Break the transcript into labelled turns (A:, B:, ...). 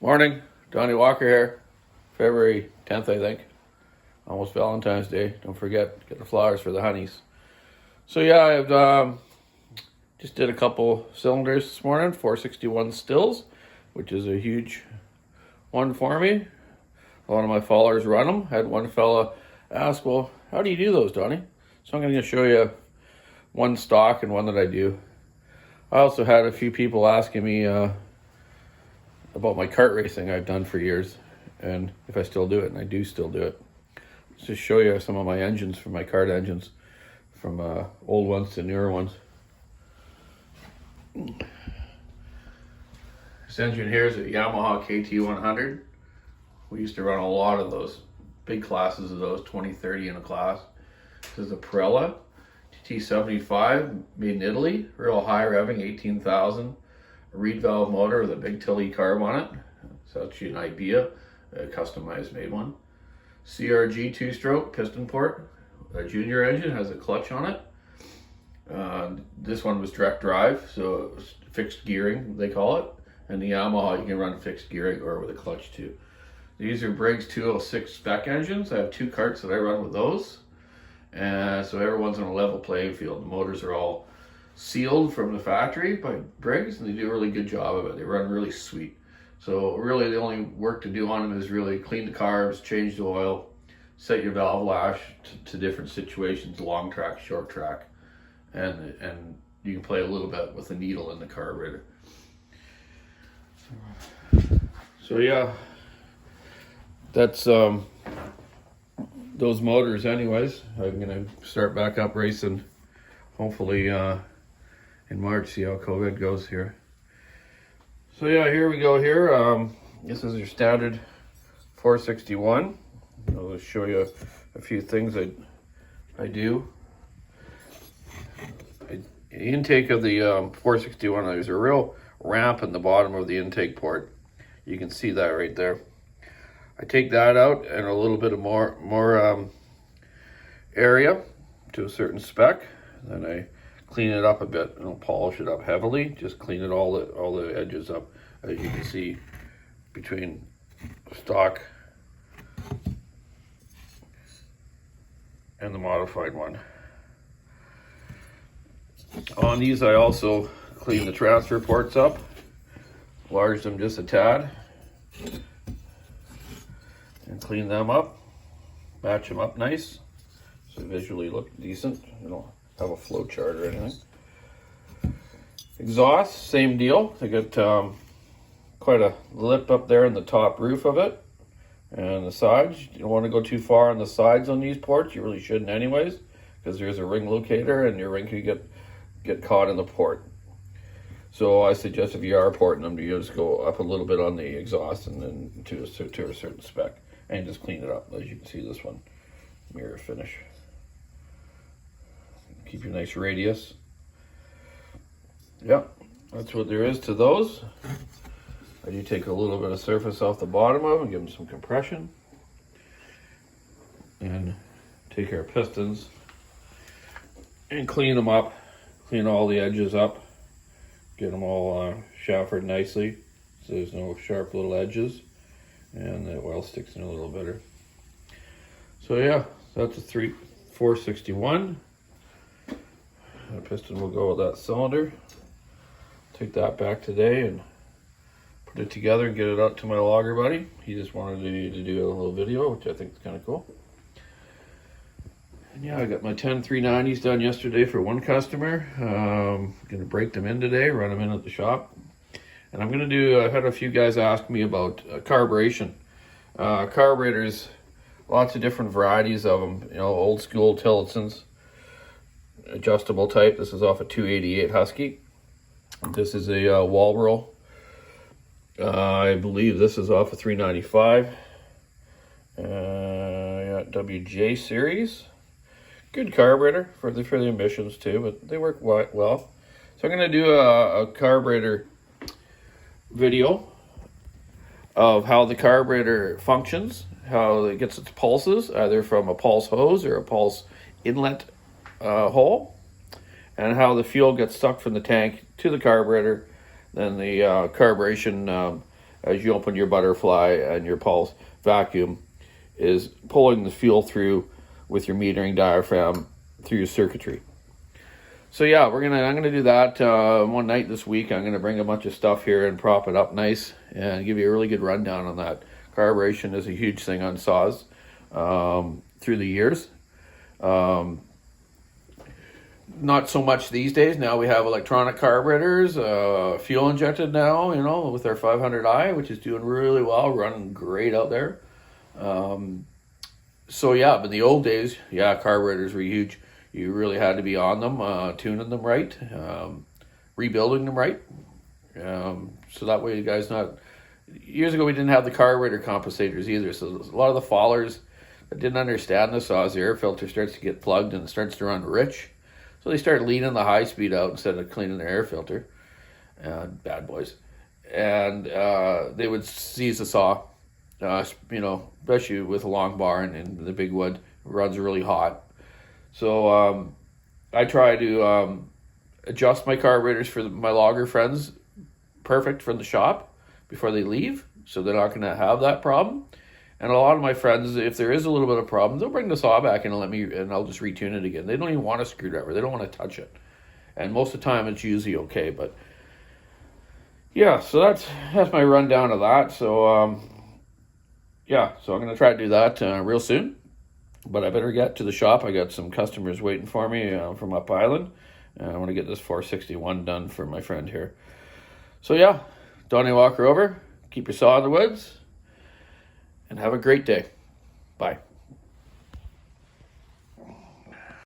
A: Morning, Johnny Walker here. February 10th, I think. Almost Valentine's Day. Don't forget, get the flowers for the honeys. So yeah, I've just did a couple cylinders this morning, 461 stills, which is a huge one for me. A lot of my followers run them. Had one fella ask, well, how do you do those, Donnie? So I'm going to show you one stock and one that I do. I also had a few people asking me about my kart racing I've done for years, and if I still do it, and I do still do it. Let's just show you some of my engines from my kart engines, from old ones to newer ones. This engine here is a Yamaha KT100. We used to run a lot of those, big classes of those, 20, 30 in a class. This is a Pirella T75, made in Italy, real high revving, 18,000. A reed valve motor with a big Tilly carb on it. So that's an idea, a customized made one. CRG 2-stroke piston port. A junior engine has a clutch on it. This one was direct drive, so it was fixed gearing, they call it. And the Yamaha, you can run fixed gearing or with a clutch too. These are Briggs 206 spec engines. I have two karts that I run with those. And so everyone's on a level playing field. The motors are all sealed from the factory by Briggs, and they do a really good job of it. They run really sweet. So really the only work to do on them is really clean the carbs, change the oil, set your valve lash to different situations, long track, short track, and you can play a little bit with the needle in the carburetor. So yeah, that's those motors anyways. I'm gonna start back up racing hopefully in March, see how COVID goes here. So yeah, here we go here. This is your standard 461. I'll just show you a few things I do. The intake of the 461, there's a real ramp in the bottom of the intake port. You can see that right there. I take that out and a little bit of more area to a certain spec. Then I clean it up a bit and I'll polish it up heavily. Just clean it all the edges up, as you can see between stock and the modified one. On these, I also clean the transfer ports up, enlarge them just a tad, and clean them up, match them up nice so they visually look decent. You don't have a flow chart or anything. Exhaust, same deal. They got quite a lip up there in the top roof of it, and the sides. You don't want to go too far on the sides on these ports. You really shouldn't anyways, because there's a ring locator and your ring could get caught in the port. So I suggest if you are porting them, you just go up a little bit on the exhaust and then to a certain spec, and just clean it up. As you can see, this one mirror finish. Keep your nice radius. Yeah, that's what there is to those. I do take a little bit of surface off the bottom of them, give them some compression, and take our pistons and clean them up, clean all the edges up, get them all chamfered nicely so there's no sharp little edges, and the oil sticks in a little better. So yeah, that's a 461. The piston will go with that cylinder. Take that back today and put it together and get it out to my logger buddy. He just wanted me to do a little video, which I think is kind of cool. And yeah, I got my 10 390s done yesterday for one customer. Gonna break them in today, run them in at the shop. And I'm gonna do, I've had a few guys ask me about carburation. Carburetors, lots of different varieties of them. You know, old school Tillotsons, adjustable type. This is off a 288 Husky. This is a Walbro. I believe this is off a 395. Yeah, WJ series. Good carburetor for the emissions too, but they work well. So I'm going to do a carburetor video of how the carburetor functions, how it gets its pulses, either from a pulse hose or a pulse inlet hole, and how the fuel gets sucked from the tank to the carburetor. Then the carburation as you open your butterfly and your pulse vacuum is pulling the fuel through with your metering diaphragm through your circuitry. So yeah, I'm gonna do that one night this week. I'm gonna bring a bunch of stuff here and prop it up nice and give you a really good rundown on that. Carburation is a huge thing on saws through the years. Not so much these days. Now we have electronic carburetors, fuel injected now, with our 500i, which is doing really well, running great out there. So yeah, but in the old days, yeah, carburetors were huge. You really had to be on them, tuning them right, rebuilding them right. So that way you guys not... Years ago we didn't have the carburetor compensators either, so a lot of the fallers that didn't understand the saws, the air filter starts to get plugged and it starts to run rich. So they start leaning the high speed out instead of cleaning the air filter. Bad boys. And they would seize the saw, especially with a long bar and the big wood. It runs really hot. So I try to adjust my carburetors for my logger friends perfect from the shop before they leave, so they're not going to have that problem. And a lot of my friends, if there is a little bit of problem, they'll bring the saw back and I'll just retune it again. They don't even want a screwdriver. They don't want to touch it. And most of the time it's usually okay. But yeah, so that's my rundown of that. So yeah, so I'm going to try to do that real soon. But I better get to the shop. I got some customers waiting for me from up island. I want to get this 461 done for my friend here. So yeah, Donnie Walker over. Keep your saw in the woods. And have a great day. Bye.